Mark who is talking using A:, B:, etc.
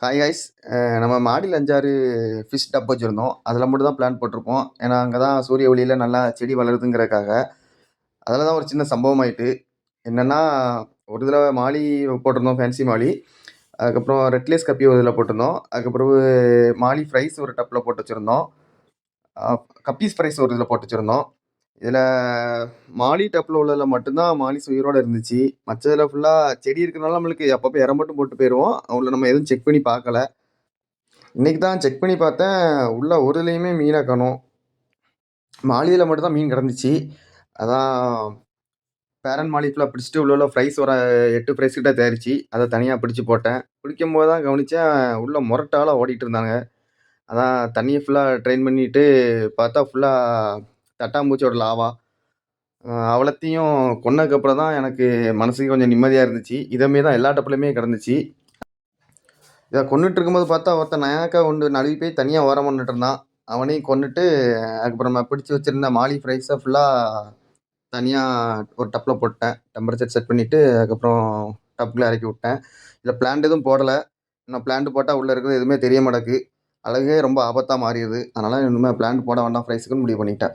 A: Hi guys. நம்ம மாடியில் 5, 6 fish dub வச்சுருந்தோம். அதில் மட்டும் தான் பிளான் போட்டிருப்போம். ஏன்னா அங்கே தான் சூரிய ஒளியில் நல்லா செடி வளருதுங்கிறதுக்காக. அதில் தான் ஒரு சின்ன சம்பவம் ஆயிட்டு. என்னென்னா, ஒரு தடவை மாலி போட்டிருந்தோம், ஃபேன்சி மாலி. அதுக்கப்புறம் ரெட்லேஸ் கப்பி ஒரு இதில் போட்டிருந்தோம். அதுக்கப்புறம் மாலி ஃப்ரைஸ் ஒரு டப்பில் போட்டு வச்சுருந்தோம். கப்பீஸ் ஃப்ரைஸ் ஒரு இதில் போட்டு வச்சுருந்தோம். இதில் மாலி டப்பில் உள்ளதில் மட்டும்தான் மாலிஸ் உயிரோடு இருந்துச்சு. மற்றதில் ஃபுல்லாக செடி இருக்கிறனால நம்மளுக்கு அப்பப்போ இற மட்டும் போட்டு போயிடுவோம். அதில் நம்ம எதுவும் செக் பண்ணி பார்க்கல. இன்னைக்கு தான் செக் பண்ணி பார்த்தேன். உள்ள ஒரு இதுலேயுமே மீனை காணோம். மாலியில் மட்டும்தான் மீன் கிடந்துச்சு. அதான் பேரண்ட் மாலி ஃபுல்லாக பிடிச்சிட்டு உள்ள ஃப்ரைஸ் ஒரு 8 ஃப்ரைஸ் கிட்ட தேறிச்சு. அதை தனியாக பிடிச்சி போட்டேன். பிடிக்கும்போது தான் கவனித்தேன், உள்ள முரட்டால ஓடிட்டு இருந்தாங்க. அதான் தண்ணியை ஃபுல்லாக ட்ரெயின் பண்ணிட்டு பார்த்தா ஃபுல்லாக தட்டாம்பூச்சியோட லாவா. அவ்வளோத்தையும் கொன்னதுக்கப்புறம் தான் எனக்கு மனசுக்கு கொஞ்சம் நிம்மதியாக இருந்துச்சு. இதேமாரி தான் எல்லா டப்புலையுமே கிடந்துச்சு. இதை கொன்னுட்டு இருக்கும்போது பார்த்தா ஒருத்தன் நயாக்கா ஒன்று நழுவி போய் தனியாக ஓரம் பண்ணிட்டு இருந்தான். அவனையும் கொன்னுட்டு அதுக்கப்புறம் நான் பிடிச்சி வச்சுருந்த மாலி ஃப்ரைஸை ஃபுல்லாக தனியாக ஒரு டப்பில் போட்டேன். டெம்பரேச்சர் செட் பண்ணிவிட்டு அதுக்கப்புறம் டப்பில் இறக்கி விட்டேன். இதில் பிளான்ட் எதுவும் போடலை. இன்னும் பிளான்ட் போட்டால் உள்ளே இருக்கிறது எதுவுமே தெரிய மாட்டேக்கு. அழகே ரொம்ப ஆபத்தாக மாறிடுது. அதனால் இனிமேல் பிளான்ட் போட வேண்டாம் ஃப்ரைஸுக்குன்னு முடிவு பண்ணிட்டேன்.